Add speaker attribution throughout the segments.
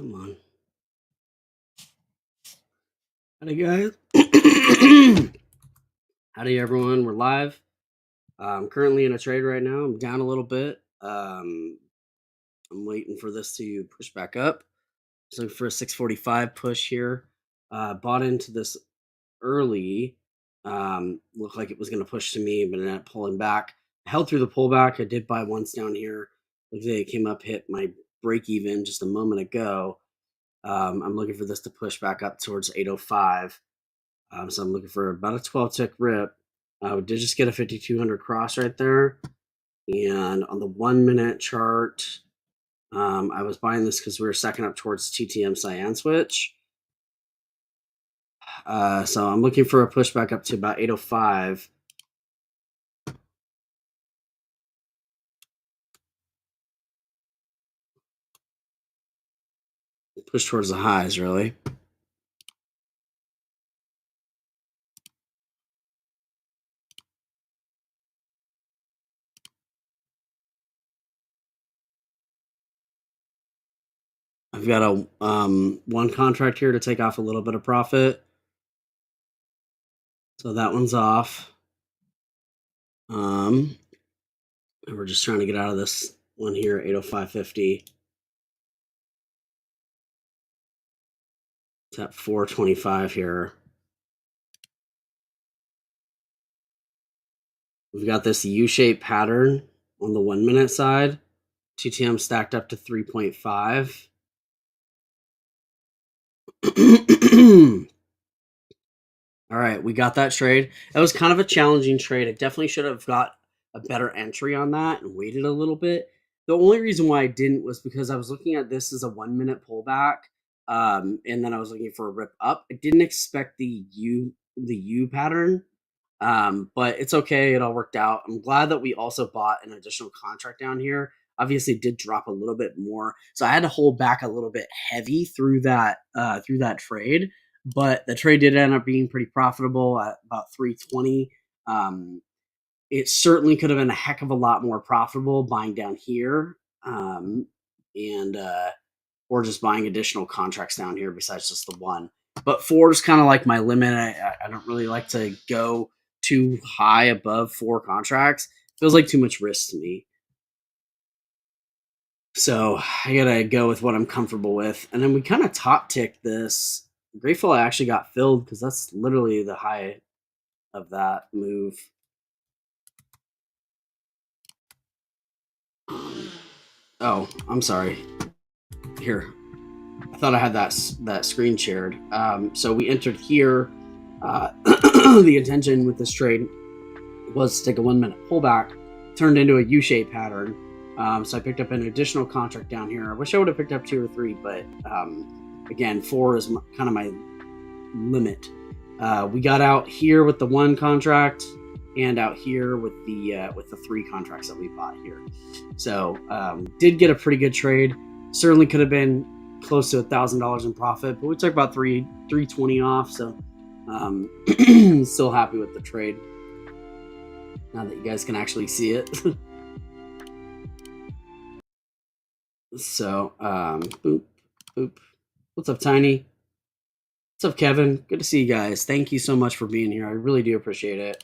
Speaker 1: Come on. Howdy, guys. Howdy, everyone. We're live. I'm currently in a trade right now. I'm down a little bit. I'm waiting for this to push back up. So for a 645 push here. Bought into this early. Looked like it was going to push to me, but ended up pulling back. Held through the pullback. I did buy once down here. Looks like it came up, hit my break even just a moment ago. I'm looking for this to push back up towards 805. So I'm looking for about a 12 tick rip. We did just get a 5200 cross right there. And on the 1 minute chart, I was buying this because we were second up towards TTM cyan switch. So I'm looking for a pushback up to about 805. Push towards the highs, really. I've got a one contract here to take off a little bit of profit. So that one's off. And we're just trying to get out of this one here, 805.50. It's at 425 here. We've got this U-shaped pattern on the 1 minute side. TTM stacked up to 3.5. All right, we got that trade. That was kind of a challenging trade. I definitely should have got a better entry on that and waited a little bit. The only reason why I didn't was because I was looking at this as a 1 minute pullback, and then I was looking for a rip up. I didn't expect the U pattern, but it's okay. It all worked out. I'm glad that we also bought an additional contract down here. Obviously, it did drop a little bit more, so I had to hold back a little bit heavy through that trade. But the trade did end up being pretty profitable at about 320. It certainly could have been a heck of a lot more profitable buying down here, and or just buying additional contracts down here besides just the one. But 4 is kind of like my limit. I don't really like to go too high above 4 contracts. Feels like too much risk to me. So I gotta go with what I'm comfortable with. And then we kind of top ticked this. Grateful I actually got filled because that's literally the high of that move. Oh, I'm sorry. Here, I thought I had that screen shared. So we entered here. The intention with this trade was to take a 1 minute pullback, turned into a U-shaped pattern. So I picked up an additional contract down here. I wish I would have picked up 2 or 3, but again, 4 is kind of my limit. We got out here with the 1 contract and out here with the 3 contracts that we bought here. So did get a pretty good trade. Certainly could have been close to $1,000 in profit, but we took about 320 off. So still happy with the trade. Now that you guys can actually see it. So boop, boop. What's up, Tiny? What's up, Kevin? Good to see you guys. Thank you so much for being here. I really do appreciate it.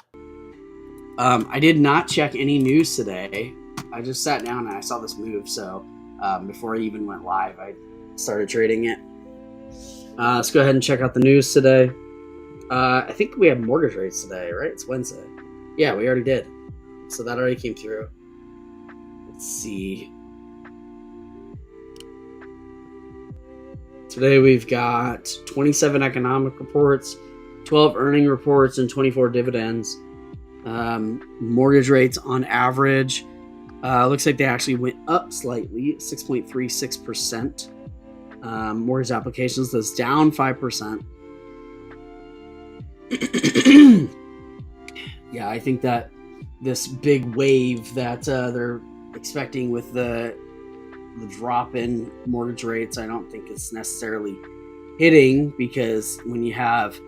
Speaker 1: I did not check any news today. I just sat down and I saw this move. So before I even went live, I started trading it. Let's go ahead and check out the news today. I think we have mortgage rates today, right? It's Wednesday. Yeah, we already did. So that already came through. Let's see. Today we've got 27 economic reports, 12 earning reports, and 24 dividends. Mortgage rates on average looks like they actually went up slightly, 6.36%. Mortgage applications that's down 5%. Yeah, I think that this big wave that they're expecting with the drop in mortgage rates, I don't think it's necessarily hitting, because when you have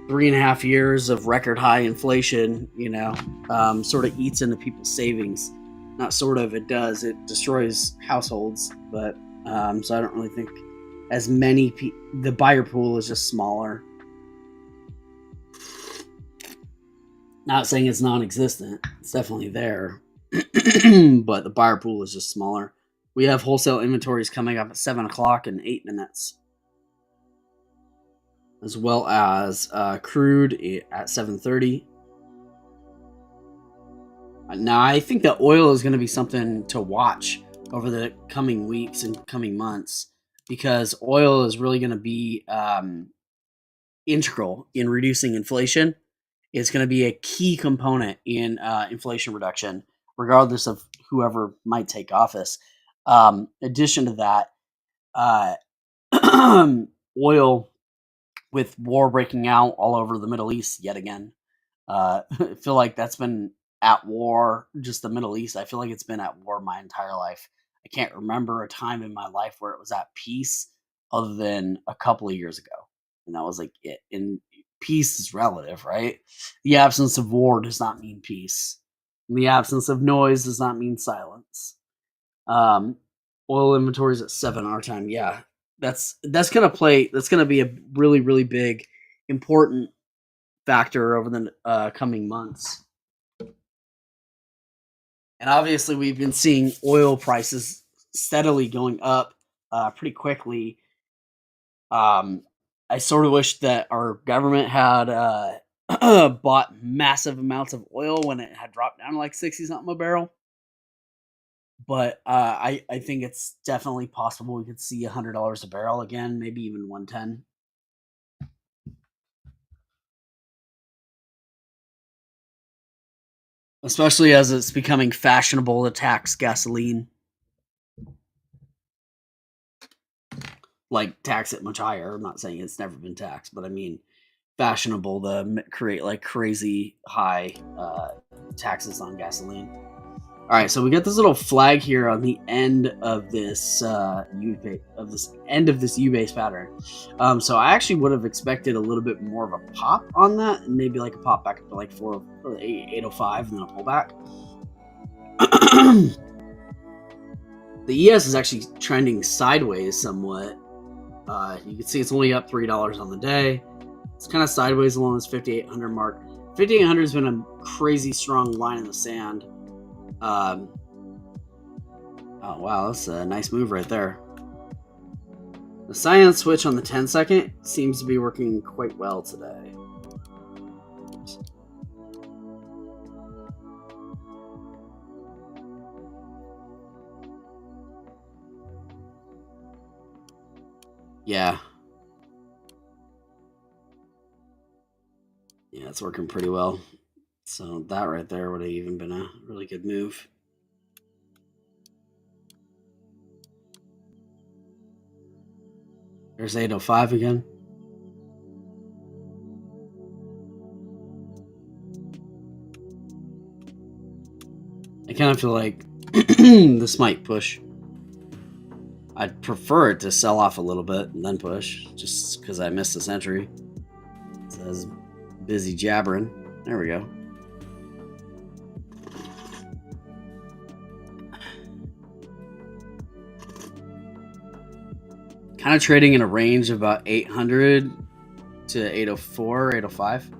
Speaker 1: 3.5 years of record high inflation, sort of eats into people's savings. Not sort of, it does. It destroys households. But so I don't really think as many the buyer pool is just smaller. Not saying it's non-existent. It's definitely there. But the buyer pool is just smaller. We have wholesale inventories coming up at 7 o'clock in 8 minutes, as well as crude at 7:30. Now, I think that oil is going to be something to watch over the coming weeks and coming months, because oil is really going to be integral in reducing inflation. It's going to be a key component in inflation reduction, regardless of whoever might take office. Addition to that, uh, oil, with war breaking out all over the Middle East yet again. I feel like that's been at war, just the Middle East. I feel like it's been at war my entire life. I can't remember a time in my life where it was at peace other than a couple of years ago. And that was like it. And peace is relative, right? The absence of war does not mean peace. And the absence of noise does not mean silence. Um, Oil inventories at 7 our time. Yeah, that's gonna play. That's gonna be a really really big, important factor over the coming months. And obviously, we've been seeing oil prices steadily going up pretty quickly. Um, I sort of wish that our government had bought massive amounts of oil when it had dropped down to like 60 something a barrel. But I think it's definitely possible we could see $100 a barrel again, maybe even 110. Especially as it's becoming fashionable to tax gasoline, like tax it much higher. I'm not saying it's never been taxed, but I mean fashionable to create like crazy high taxes on gasoline. All right, so we got this little flag here on the end of this end of this U-base pattern. So I actually would have expected a little bit more of a pop on that, and maybe like a pop back up to like 805, and then a pullback. The ES is actually trending sideways somewhat. You can see it's only up $3 on the day. It's kind of sideways along this 5,800 mark. 5,800 has been a crazy strong line in the sand. Oh wow, that's a nice move right there. The cyan switch on the 10-second seems to be working quite well today. Yeah. Yeah, it's working pretty well. So that right there would have even been a really good move. There's 805 again. I kind of feel like this might push. I'd prefer it to sell off a little bit and then push, just because I missed this entry. It says busy jabbering. There we go. Kind of trading in a range of about 800 to 804, 805.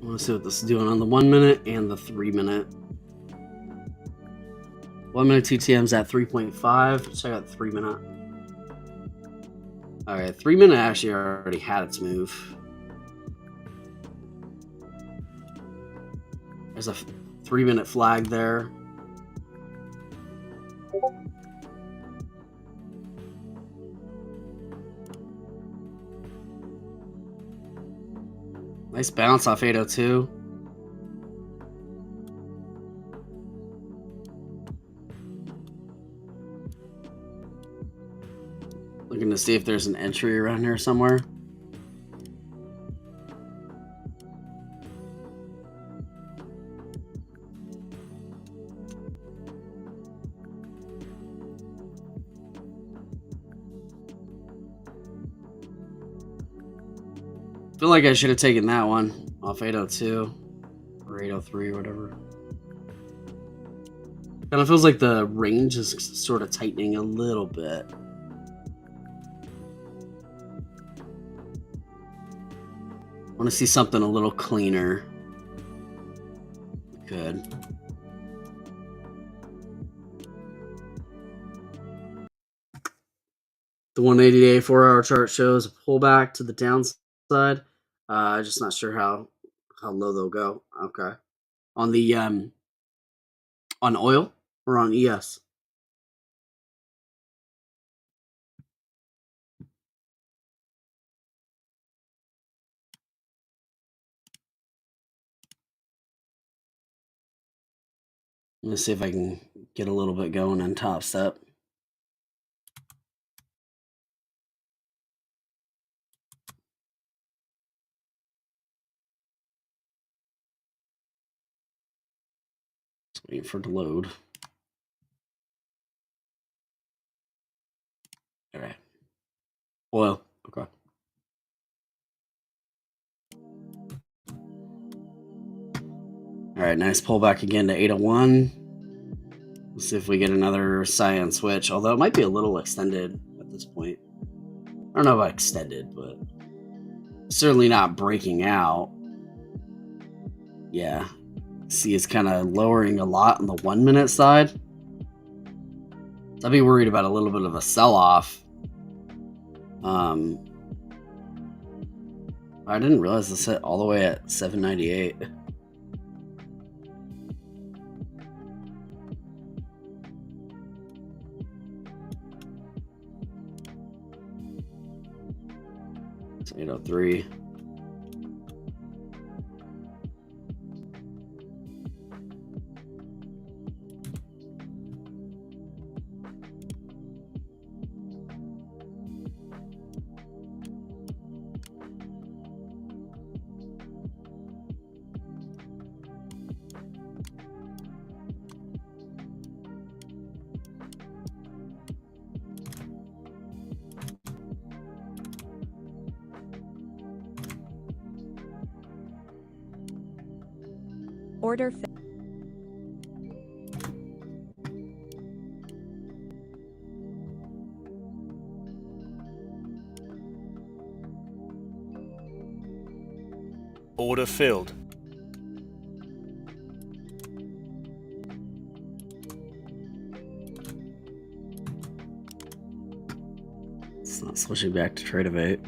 Speaker 1: Let's see what this is doing on the 1 minute and the 3 minute. 1 minute TTM's at 3.5. Check out the 3 minute. All right, 3 minute actually already had its move. There's a 3 minute flag there. Nice bounce off 802. Looking to see if there's an entry around here somewhere. I feel like I should have taken that one off 802. or 803 or whatever. Kind of feels like the range is sort of tightening a little bit. I want to see something a little cleaner. Good. The 180-day 4-hour chart shows a pullback to the downside. Just not sure how low they'll go. Okay. On the on oil or on ES? Let's see if I can get a little bit going on Top Step. Just waiting for it to load. All right. Oil. Okay. All right, nice pullback again to 801. Let's see if we get another cyan switch, although it might be a little extended at this point. I don't know about extended, but certainly not breaking out. Yeah. See, it's kind of lowering a lot on the 1 minute side. So I'd be worried about a little bit of a sell-off. I didn't realize this hit all the way at 798. It's 803.
Speaker 2: Order
Speaker 3: Order filled.
Speaker 1: It's not switching back to trade of 8.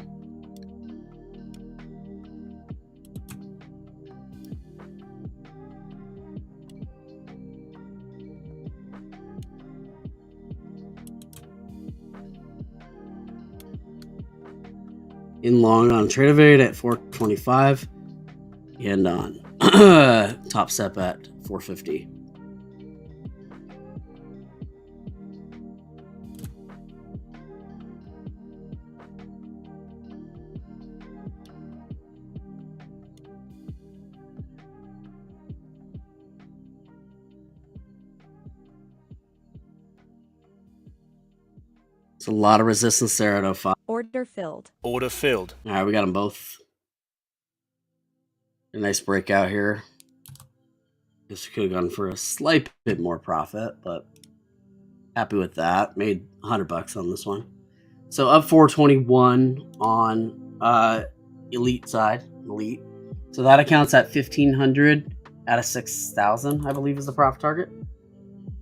Speaker 1: In long on trade of 8 at 425 and on Top Step at 450. It's a lot of resistance there at 05.
Speaker 2: order filled.
Speaker 3: Order filled.
Speaker 1: All right, we got them both. A nice breakout here. Guess we could have gone for a slight bit more profit, but happy with that. Made $100 on this one. So up 421 on elite side. Elite. So that accounts at 1,500 out of 6,000, I believe, is the profit target.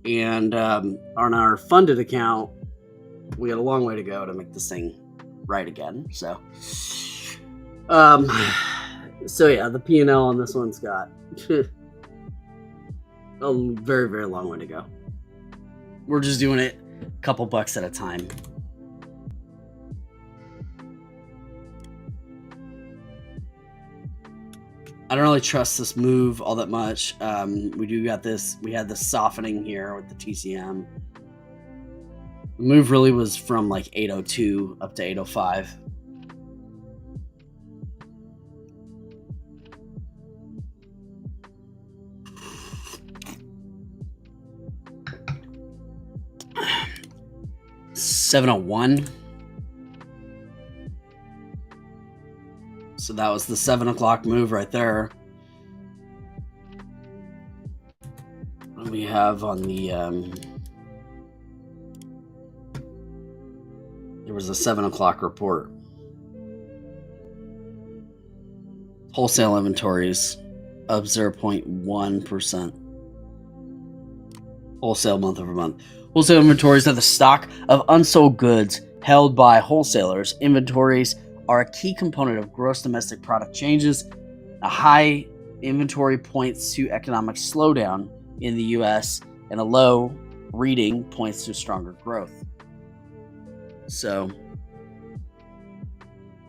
Speaker 1: And on our funded account, we had a long way to go to make this thing right again. So, so yeah, the P&L on this one's got a very, very long way to go. We're just doing it a couple bucks at a time. I don't really trust this move all that much. We had this softening here with the TCM. The move really was from like 802 up to 805. $701. So that was the 7 o'clock move right there. What do we have on the there was a 7 o'clock report. Wholesale inventories up 0.1%. Wholesale month over month. Wholesale inventories are the stock of unsold goods held by wholesalers. Inventories are a key component of gross domestic product changes. A high inventory points to economic slowdown in the U.S., and a low reading points to stronger growth. So,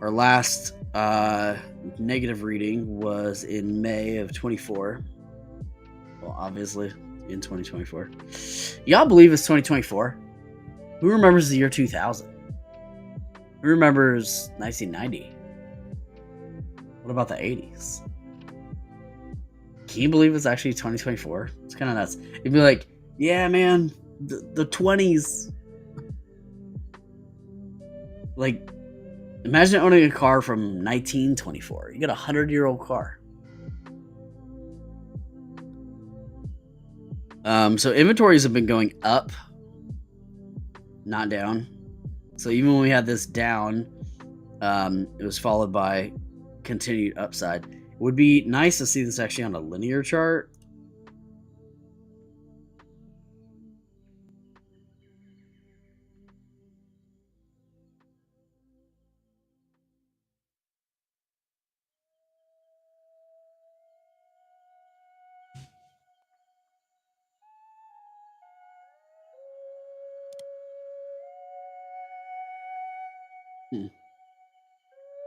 Speaker 1: our last negative reading was in May of 24. Well, obviously, in 2024. Y'all believe it's 2024? Who remembers the year 2000? Who remembers 1990? What about the 80s? Can you believe it's actually 2024? It's kind of nuts. You'd be like, yeah, man, the 20s. Like, imagine owning a car from 1924. You get a 100-year-old car. So inventories have been going up, not down. So even when we had this down, it was followed by continued upside. It would be nice to see this actually on a linear chart.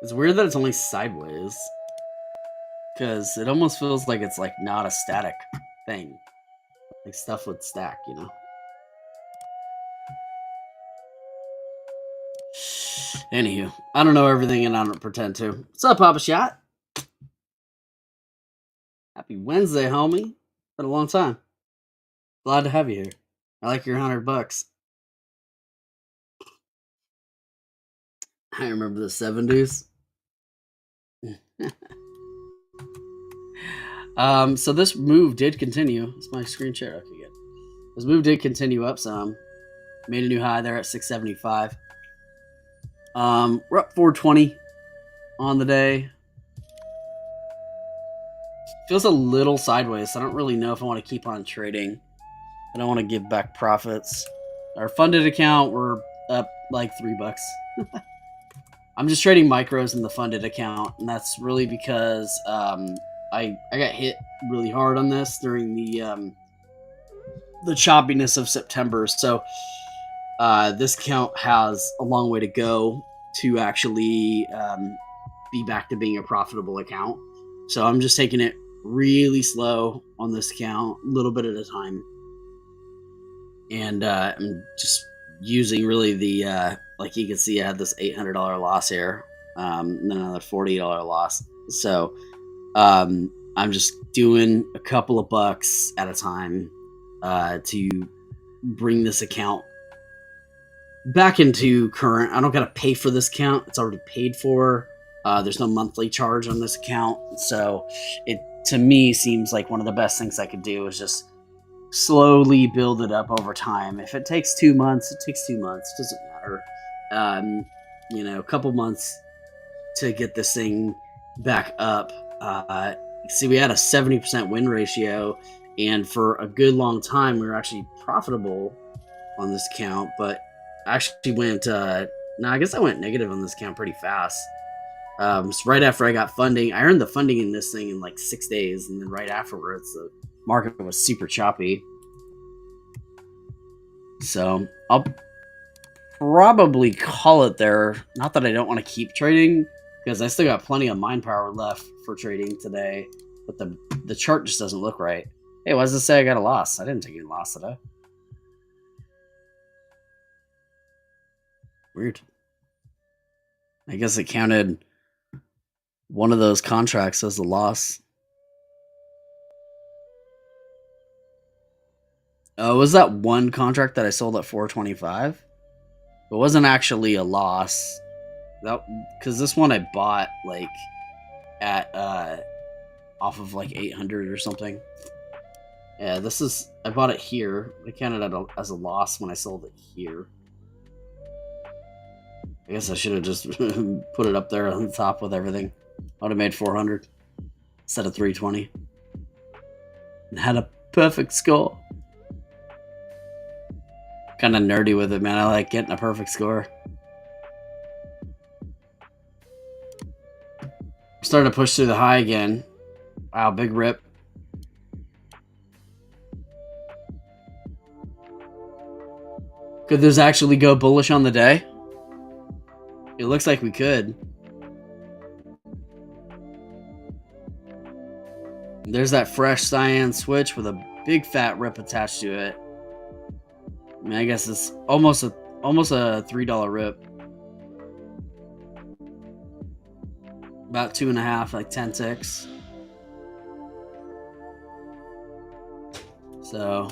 Speaker 1: It's weird that it's only sideways, because it almost feels like it's like not a static thing. Like stuff would stack, you know? Anywho, I don't know everything and I don't pretend to. What's up, Papa Shot? Happy Wednesday, homie. Been a long time. Glad to have you here. I like your $100. I remember the 70s. So this move did continue. It's my screen share. Okay, good. This move did continue up some. Made a new high there at 675. We're up 420 on the day. Feels a little sideways. So I don't really know if I want to keep on trading. I don't want to give back profits. Our funded account, we're up like $3. I'm just trading micros in the funded account, and that's really because I got hit really hard on this during the choppiness of September. So this account has a long way to go to actually be back to being a profitable account. So I'm just taking it really slow on this account, a little bit at a time. And I'm just using really the, like you can see, I had this $800 loss here, and then another $40 loss. So I'm just doing a couple of bucks at a time to bring this account back into current. I don't got to pay for this account. It's already paid for. There's no monthly charge on this account. So it, to me, seems like one of the best things I could do is just slowly build it up over time. If it takes 2 months, it takes 2 months. It doesn't matter. A couple months to get this thing back up. See, we had a 70% win ratio, and for a good long time, we were actually profitable on this account, but I actually went, I guess I went negative on this account pretty fast. So right after I got funding, I earned the funding in this thing in like 6 days, and then right afterwards, the market was super choppy. So I'll probably call it there. Not that I don't want to keep trading, because I still got plenty of mind power left for trading today, but the chart just doesn't look right. Hey, why does it say I got a loss? I didn't take any loss today. Weird. I guess it counted one of those contracts as a loss. Oh, was that one contract that I sold at 425? It wasn't actually a loss. That, because this one I bought like at off of like 800 or something. Yeah, this is. I bought it here. I counted it as a loss when I sold it here. I guess I should have just put it up there on the top with everything. I would have made 400 instead of 320 and had a perfect score. Kind of nerdy with it, man. I like getting a perfect score. Starting to push through the high again. Wow, big rip. Could this actually go bullish on the day? It looks like we could. There's that fresh cyan switch with a big fat rip attached to it. I mean, I guess it's almost a $3 rip. About 2.5, like 10 ticks. So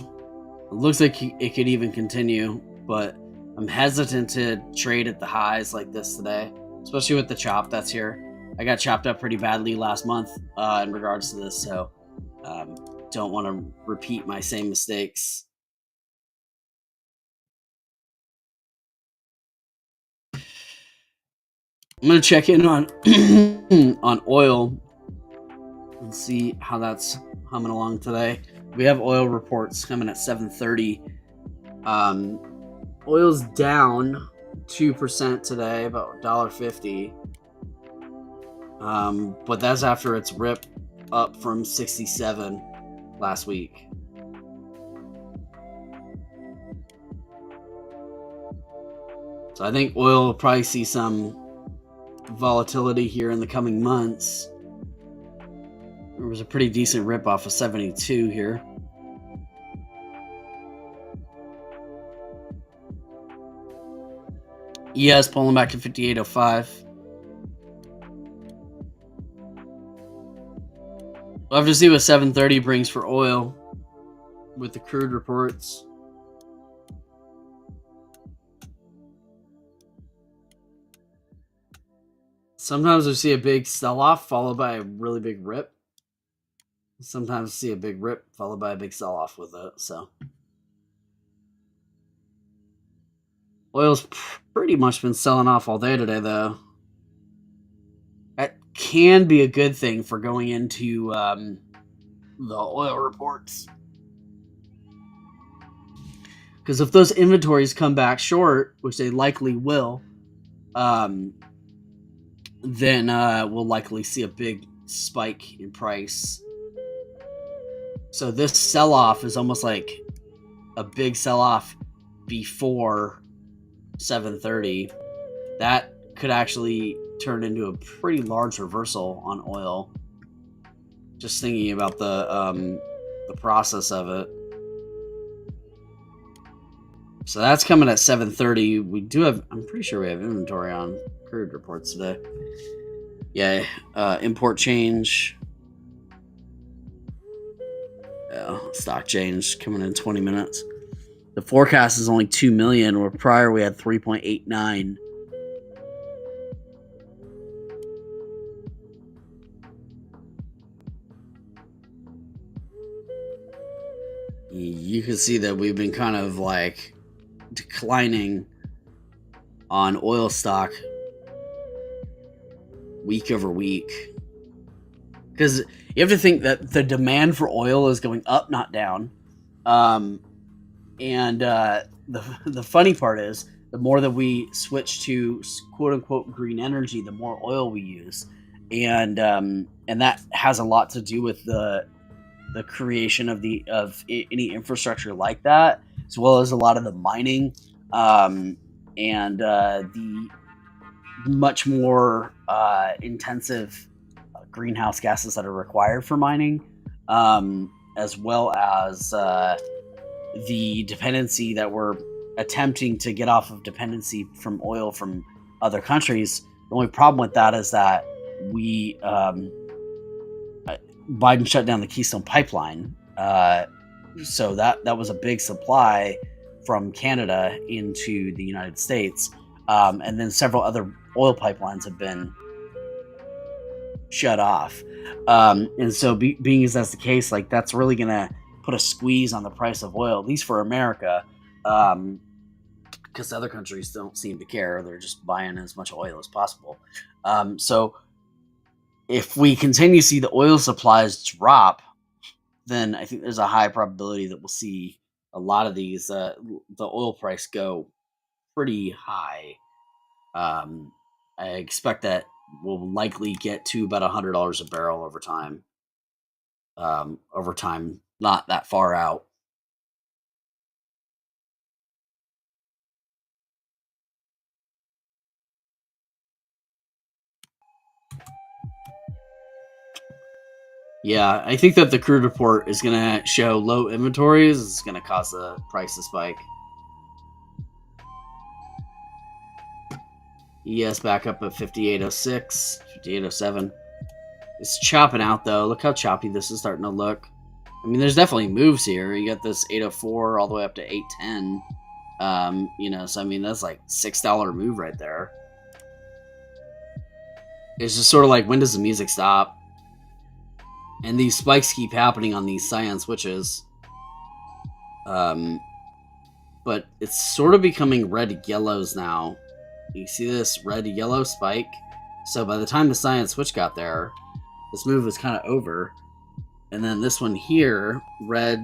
Speaker 1: it looks like it could even continue, but I'm hesitant to trade at the highs like this today, especially with the chop that's here. I got chopped up pretty badly last month in regards to this, so don't want to repeat my same mistakes. I'm gonna check in on on oil and see how that's humming along today. We have oil reports coming at 7:30. Oil's down 2% today, about $1.50. But that's after its rip up from 67 last week. So I think oil will probably see some volatility here in the coming months. There was a pretty decent rip off of 72 here. ES pulling back to 58.05. We'll have to see what 7:30 brings for oil with the crude reports. Sometimes we see a big sell-off followed by a really big rip. Sometimes we see a big rip followed by a big sell-off with it. So oil's pretty much been selling off all day today, though. That can be a good thing for going into the oil reports. Because if those inventories come back short, which they likely will, then we'll likely see a big spike in price. So this sell-off is almost like a big sell-off before 7:30. That could actually turn into a pretty large reversal on oil. Just thinking about the process of it. So that's coming at 7:30. We do have, I'm pretty sure we have inventory on crude reports today. Yeah, import change. Stock change coming in 20 minutes. The forecast is only 2 million, where prior we had 3.89. You can see that we've been kind of like declining on oil stock week over week, because you have to think that the demand for oil is going up, not down. And the funny part is, the more that we switch to quote unquote green energy, the more oil we use, and that has a lot to do with the creation of any infrastructure like that, as well as a lot of the mining, and the much more intensive greenhouse gases that are required for mining, as well as the dependency that we're attempting to get off of dependency from oil from other countries. The only problem with that is that Biden shut down the Keystone Pipeline, so that was a big supply from Canada into the United States, and then several other oil pipelines have been shut off, and so being as that's the case, like that's really gonna put a squeeze on the price of oil, at least for America, because other countries don't seem to care. They're just buying as much oil as possible. So if we continue to see the oil supplies drop, then I think there's a high probability that we'll see a lot of these the oil price go pretty high. I expect that we'll likely get to about $100 a barrel over time. Not that far out. Yeah, I think that the crude report is going to show low inventories. It's going to cause the price to spike. ES back up at 5806, 5807. It's chopping out though. Look how choppy this is starting to look. I mean, there's definitely moves here. You got this 804 all the way up to 810. So I mean, that's like $6 move right there. It's just sort of like, when does the music stop? And these spikes keep happening on these cyan switches. But it's sort of becoming red yellows now. You see this red yellow spike? So by the time the cyan switch got there, this move was kind of over. And then this one here, red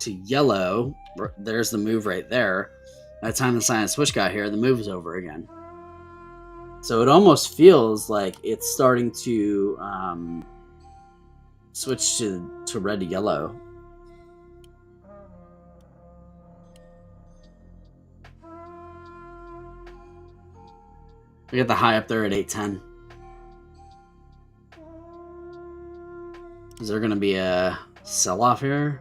Speaker 1: to yellow, there's the move right there. By the time the cyan switch got here, the move is over again. So it almost feels like it's starting to switch to red to yellow. We got the high up there at 810. Is there going to be a sell-off here?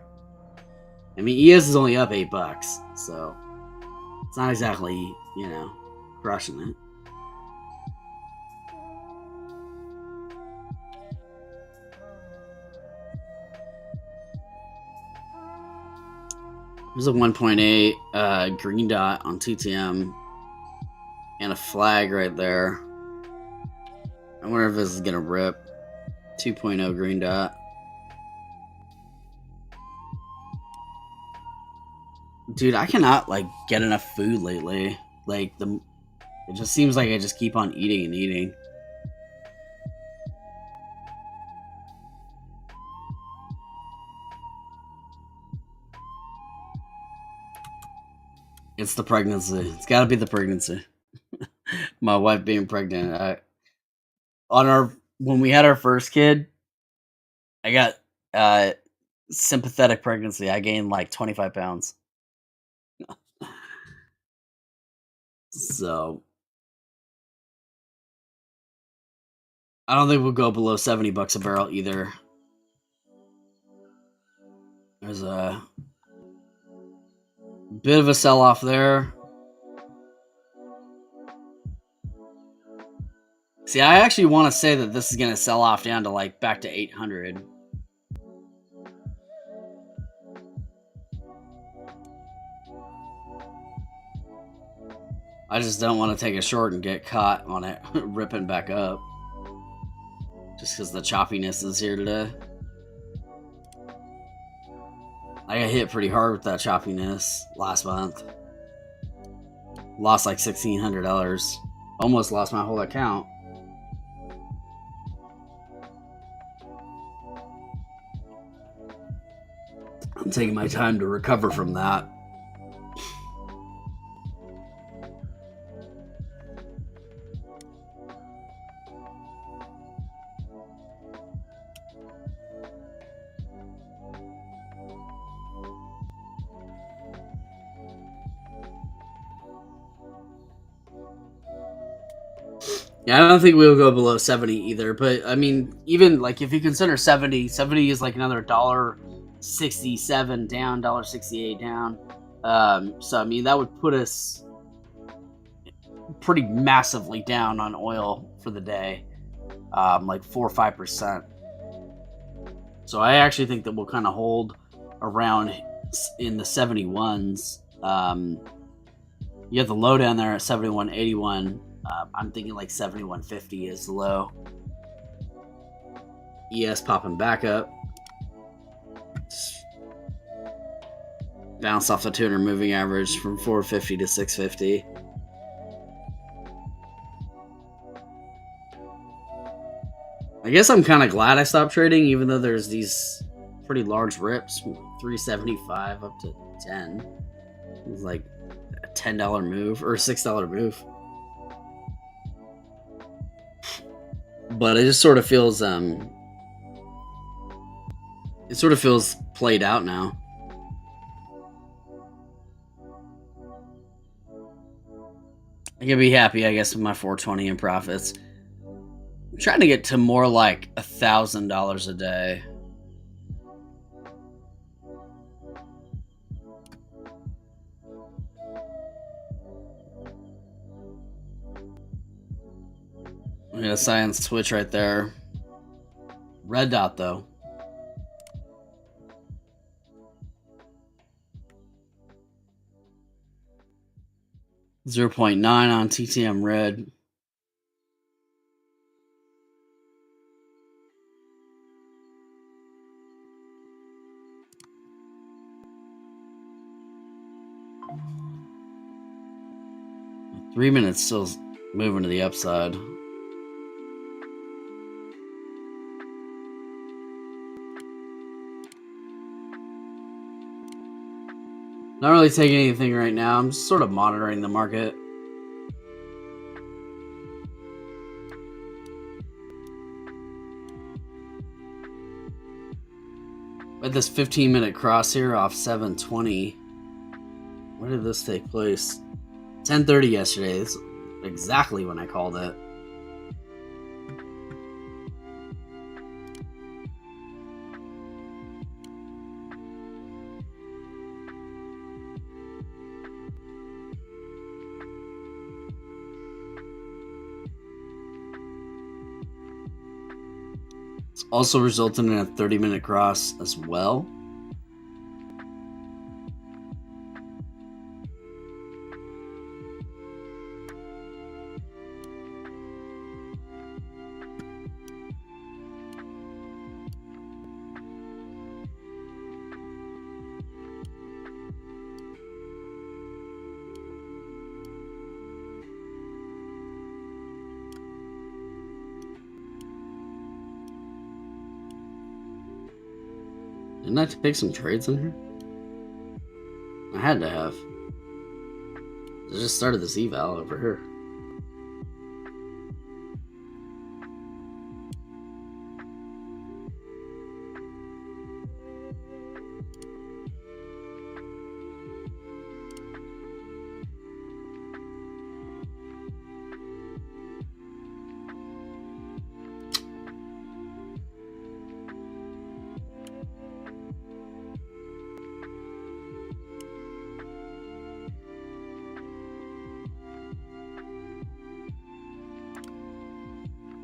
Speaker 1: I mean, ES is only up $8, so it's not exactly, crushing it. There's a 1.8 green dot on TTM and a flag right there. I wonder if this is going to rip. 2.0 green dot. Dude, I cannot get enough food lately. It just seems like I just keep on eating and eating. It's the pregnancy. It's got to be the pregnancy. My wife being pregnant. When we had our first kid, I got sympathetic pregnancy. I gained 25 pounds. So I don't think we'll go below $70 a barrel either. There's a bit of a sell-off there. See, I actually want to say that this is going to sell off down to back to 800. I just don't want to take a short and get caught on it ripping back up. Just because the choppiness is here today. I got hit pretty hard with that choppiness last month. Lost $1,600. Almost lost my whole account. I'm taking my time to recover from that. Yeah, I don't think we'll go below 70 either. But I mean, even if you consider 70 is another $1.67 down, $1.68 down. So I mean, that would put us pretty massively down on oil for the day, 4 or 5%. So I actually think that we'll kind of hold around in the 71s. You have the low down there at 71.81. I'm thinking 71.50 is the low. ES popping back up. Bounce off the 200 moving average from 450 to 650. I guess I'm kind of glad I stopped trading, even though there's these pretty large rips, 375 up to 10. It was like a $10 move or a $6 move. But it just sort of feels played out now. I can be happy, I guess, with my 420 in profits. I'm trying to get to more like $1,000 a day. I'm gonna silent switch right there. Red dot though. .9 on TTM red. Three minutes still moving to the upside. Not really taking anything right now. I'm just sort of monitoring the market. At this 15-minute cross here off 720. Where did this take place? 10:30 yesterday. This is exactly when I called it. It's also resulted in a 30-minute cross as well. Didn't I take some trades in here? I had to have. I just started this eval over here.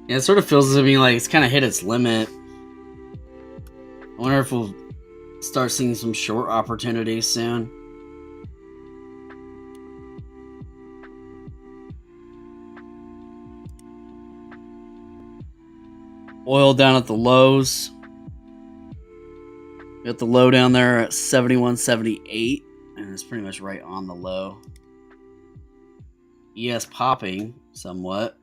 Speaker 1: Yeah, it sort of feels to me like it's kind of hit its limit. I wonder if we'll start seeing some short opportunities soon. Oil down at the lows. Got the low down there at 71.78, and it's pretty much right on the low. ES popping somewhat.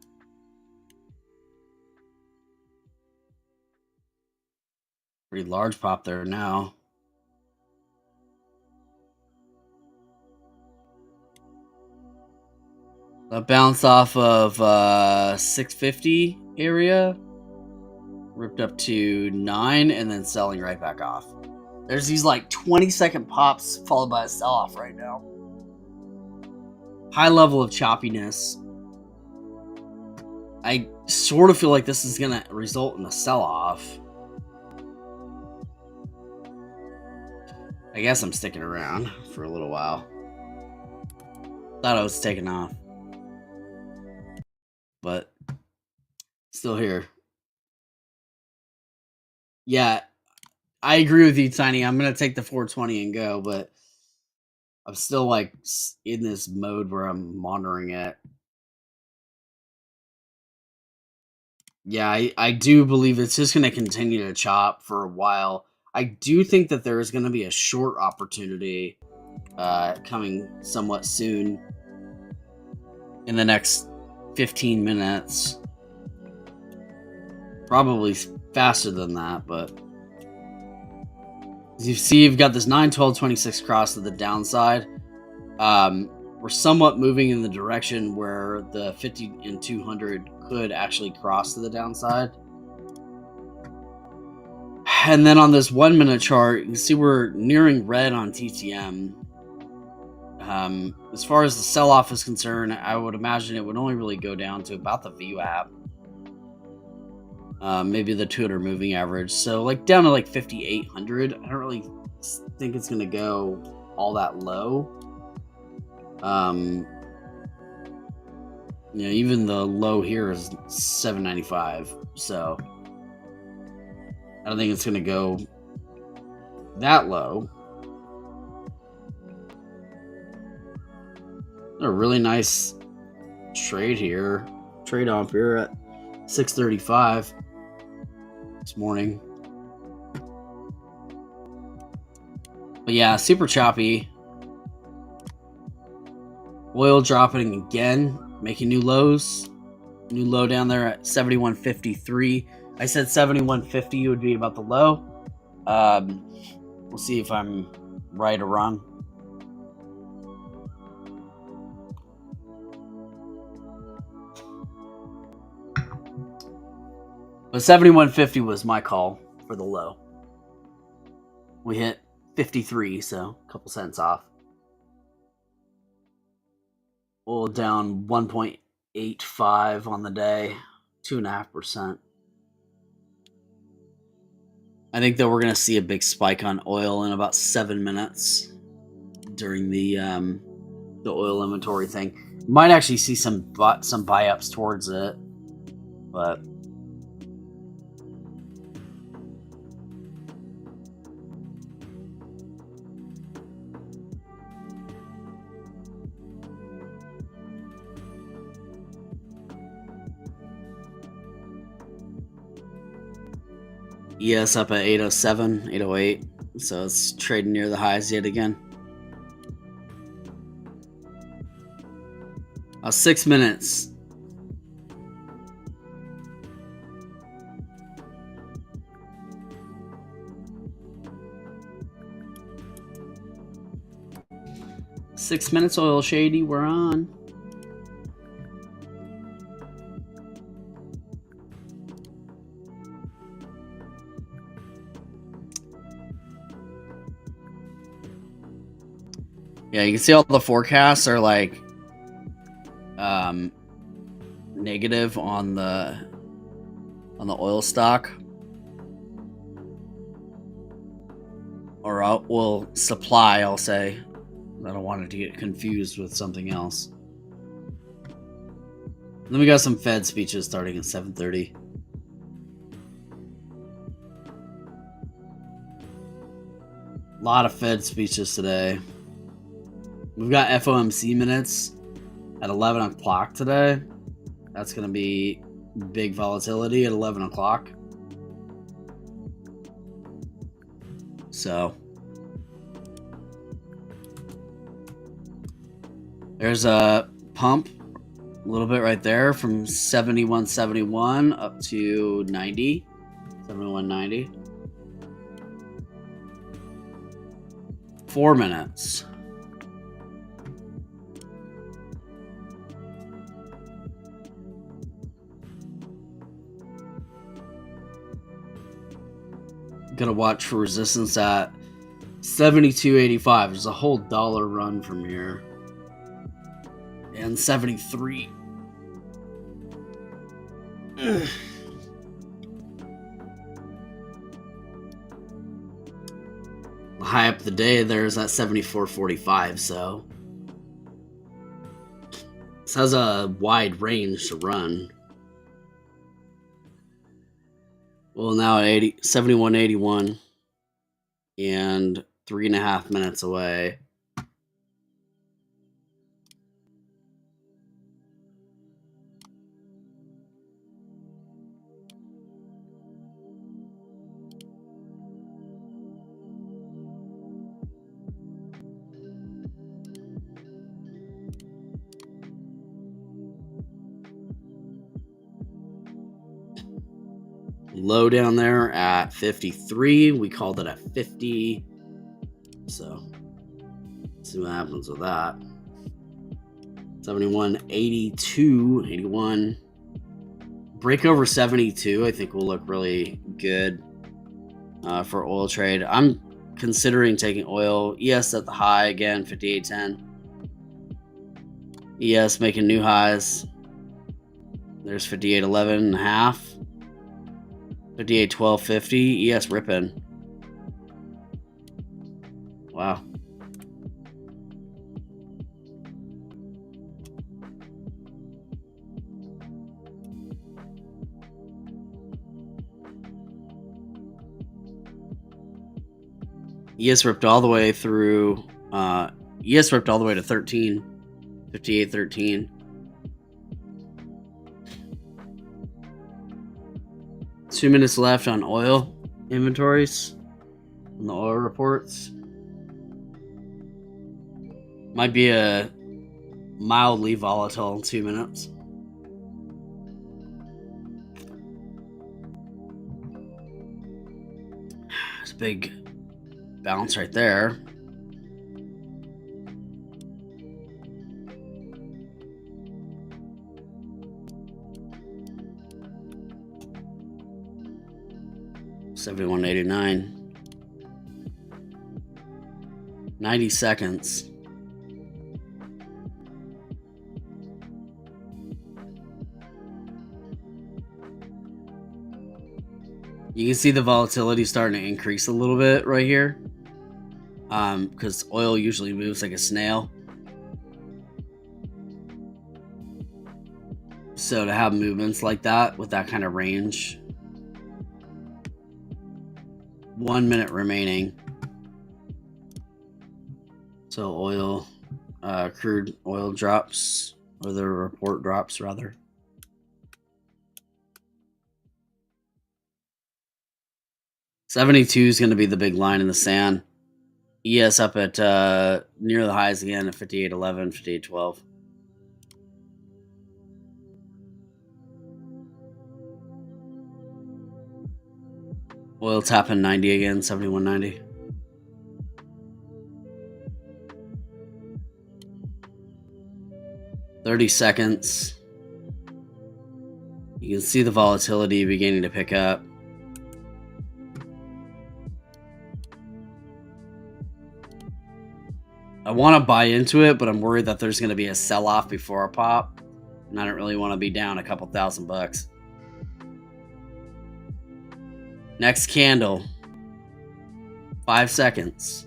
Speaker 1: Pretty large pop there now. That bounce off of 650 area. Ripped up to 9 and then selling right back off. There's these like 20-second pops followed by a sell-off right now. High level of choppiness. I sort of feel like this is going to result in a sell-off. I guess I'm sticking around for a little while. Thought I was taking off. But still here. Yeah, I agree with you, Tiny. I'm going to take the 420 and go, but I'm still like in this mode where I'm monitoring it. Yeah, I do believe it's just going to continue to chop for a while. I do think that there is going to be a short opportunity coming somewhat soon in the next 15 minutes. Probably faster than that, but as you see, you've got this 9, 12, 26 cross to the downside. We're somewhat moving in the direction where the 50 and 200 could actually cross to the downside. And then on this 1 minute chart, you can see we're nearing red on TTM. As far as the sell-off is concerned, I would imagine it would only really go down to about the VWAP. Maybe the 200 moving average. So like down to like 5,800. I don't really think it's going to go all that low. Even the low here is 795. So I don't think it's going to go that low. A really nice trade here. Trade off here at 635 this morning. But yeah, super choppy. Oil dropping again, making new lows. New low down there at 71.53. I said 71.50 would be about the low. We'll see if I'm right or wrong. But 71.50 was my call for the low. We hit 53, so a couple cents off. Oil down 1.85 on the day, 2.5%. I think that we're going to see a big spike on oil in about 7 minutes during the oil inventory thing. Might actually see some buy-ups towards it, but ES up at 807, 808, so it's trading near the highs yet again. 6 minutes. Six minutes, oil shady, we're on. Yeah, you can see all the forecasts are like negative on the oil stock, or oil supply, I'll say. I don't want it to get confused with something else. Then we got some Fed speeches starting at 7:30. A lot of Fed speeches today. We've got FOMC minutes at 11 o'clock today. That's going to be big volatility at 11 o'clock. So there's a pump a little bit right there from 71.71 up to 90. 71.90. 4 minutes. Gotta watch for resistance at 72.85. There's a whole dollar run from here. And 73. High up the day there's at 74.45, so this has a wide range to run. Well, now at 71.81 and 3.5 minutes away. low down there at 53. We called it at 50. So let's see what happens with that. 71, 82, 81. Break over 72, I think will look really good for oil trade. I'm considering taking oil. ES at the high again, 58.10. ES making new highs. There's 58.11 and a half. 58.12.50. ES ripping. Wow. ES ripped all the way through. ES ripped all the way to 13. 58.13. Two minutes left on oil inventories on the oil reports. Might be a mildly volatile 2 minutes. It's a big bounce right there. $71.89. 90 seconds. You can see the volatility starting to increase a little bit right here. Because oil usually moves like a snail. So to have movements like that with that kind of range. 1 minute remaining. So oil, crude oil drops, or the report drops rather. $72 is going to be the big line in the sand. ES up at near the highs again at 58.11, 58.12. Oil tapping 90 again, 71.90. $30 seconds. You can see the volatility beginning to pick up. I want to buy into it, but I'm worried that there's going to be a sell-off before a pop, and I don't really want to be down a couple $1,000. Next candle. 5 seconds.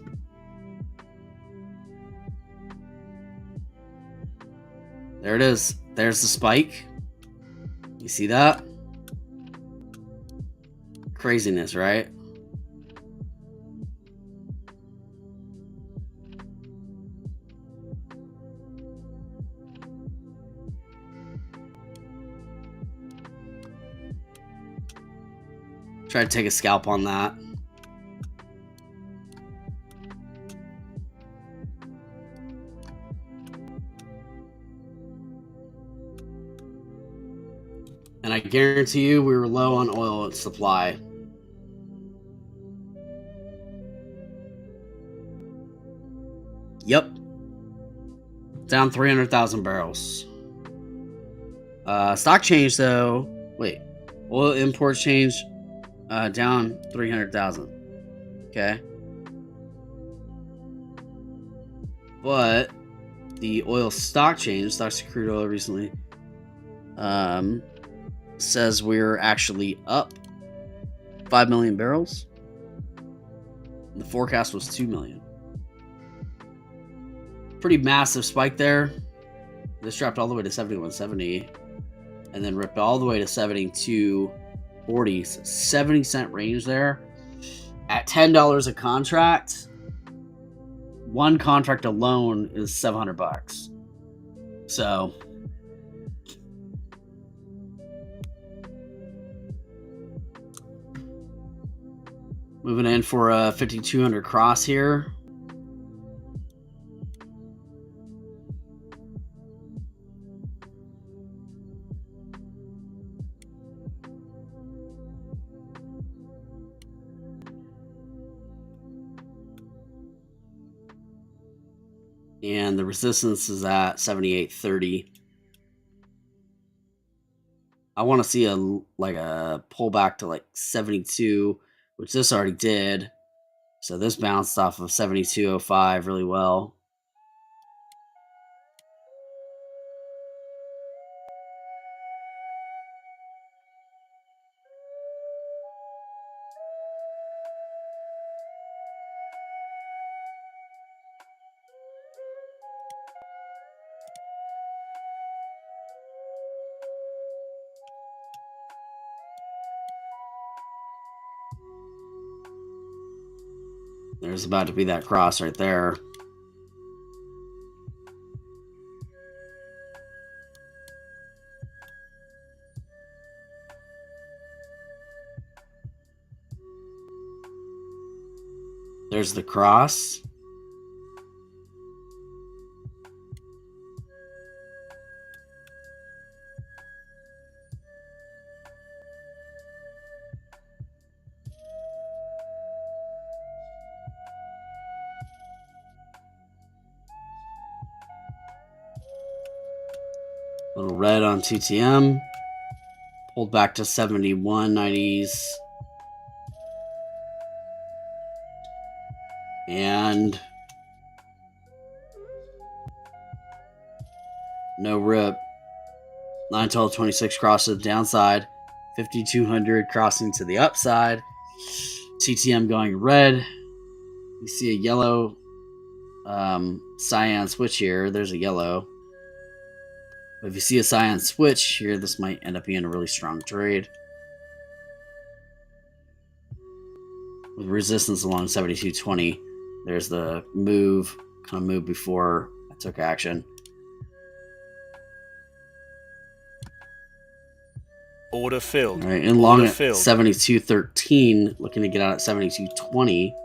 Speaker 1: There it is. There's the spike. You see that? Craziness, right? Try to take a scalp on that. And I guarantee you we were low on oil supply. Yep. Down 300,000 barrels. Stock change though. Wait. Oil imports change down 300,000. Okay. But the oil stock change, stocks to crude oil recently, says we're actually up 5 million barrels. The forecast was 2 million. Pretty massive spike there. This dropped all the way to 71.70 and then ripped all the way to 72.40. 70 cent range there. At $10 a contract, one contract alone is $700. So moving in for a 5,200 cross here. and the resistance is at 78.30. I want to see a pullback to like 72, which this already did. So this bounced off of 72.05 really well. There's about to be that cross right there. There's the cross. Little red on TTM. Pulled back to 71.90s. And no rip. 912.26 cross to the downside. 5,200 crossing to the upside. TTM going red. You see a yellow cyan switch here. There's a yellow. But if you see a cyan switch here, this might end up being a really strong trade. With resistance along 72.20. There's the move. Kind of move before I took action.
Speaker 2: Order filled.
Speaker 1: All right, and long at 72.13, looking to get out at 72.20.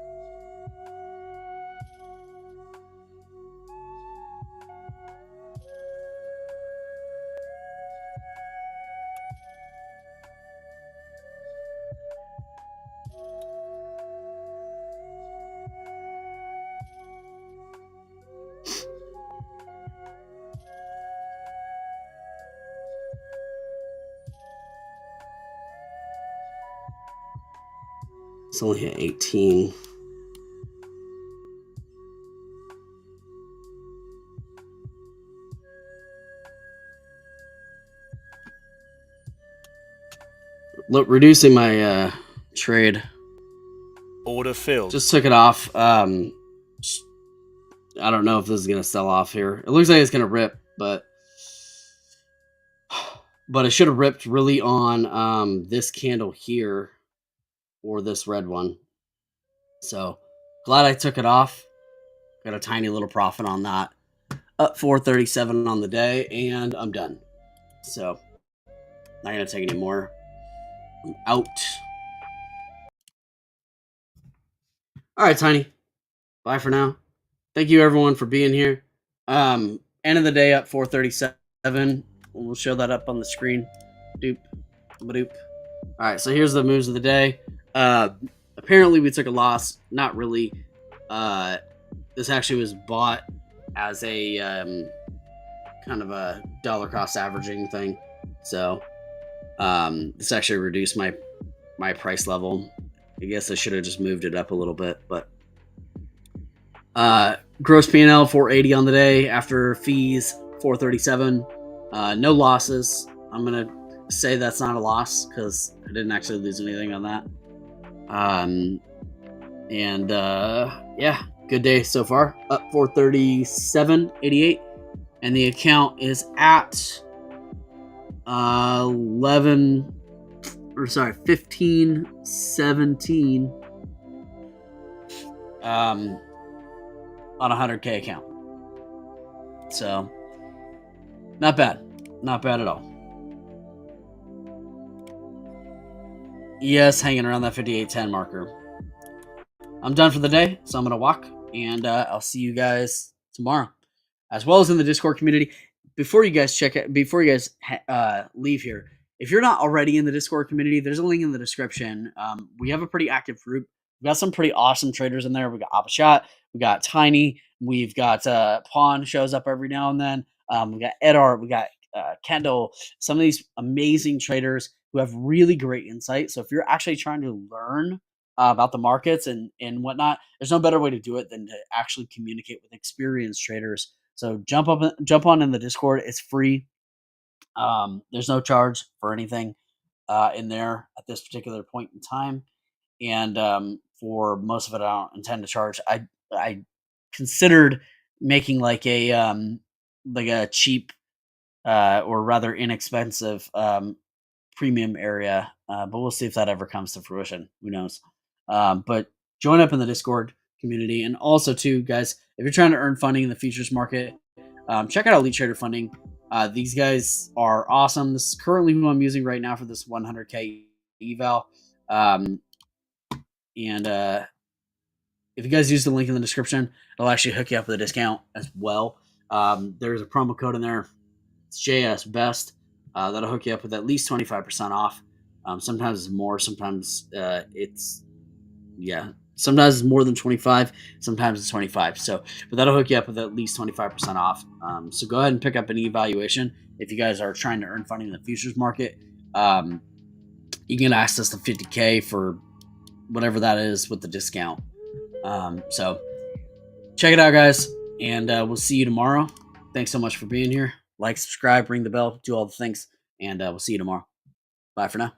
Speaker 1: It's only at 18. Look, reducing my trade.
Speaker 2: Order filled.
Speaker 1: Just took it off. I don't know if this is gonna sell off here. It looks like it's gonna rip, but it should have ripped really on this candle here or this red one. So glad I took it off. Got a tiny little profit on that. Up 437 on the day, and I'm done. So not gonna take any more. I'm out. All right, Tiny. Bye for now. Thank you everyone for being here. End of the day up 437. We'll show that up on the screen. Doop. Ba-doop. All right, so here's the moves of the day. Apparently we took a loss. Not really. This actually was bought as a kind of a dollar cost averaging thing. So this actually reduced my price level. I guess I should have just moved it up a little bit, but gross P&L 480 on the day after fees 437. No losses. I'm gonna say that's not a loss because I didn't actually lose anything on that. Yeah, good day so far. Up 437.88, and the account is at 1517 on a 100K account. So not bad at all. Yes, hanging around that 58.10 marker. I'm done for the day, so I'm gonna walk, and I'll see you guys tomorrow, as well as in the Discord community. Before you guys leave here, if you're not already in the Discord community, there's a link in the description. We have a pretty active group. We got some pretty awesome traders in there. We got Abashat, We got Tiny. We've got Pawn shows up every now and then. We got Edart. We got Kendall. Some of these amazing traders who have really great insight. So if you're actually trying to learn about the markets and whatnot, there's no better way to do it than to actually communicate with experienced traders. So jump on in the Discord. It's free. There's no charge for anything in there at this particular point in time, and for most of it, I don't intend to charge. I considered making like a cheap or rather inexpensive premium area, but we'll see if that ever comes to fruition. Who knows? But join up in the Discord community, and also too, guys, if you're trying to earn funding in the futures market, check out Elite Trader Funding. These guys are awesome. This is currently who I'm using right now for this 100K eval. Um, and if you guys use the link in the description, it'll actually hook you up with a discount as well. There's a promo code in there. It's JS Best. That'll hook you up with at least 25% off. Sometimes it's more. Sometimes sometimes it's more than 25. Sometimes it's 25. So, but that'll hook you up with at least 25% off. So go ahead and pick up an evaluation if you guys are trying to earn funding in the futures market. You can access the 50K for whatever that is with the discount. So check it out, guys, and we'll see you tomorrow. Thanks so much for being here. Like, subscribe, ring the bell, do all the things, and we'll see you tomorrow. Bye for now.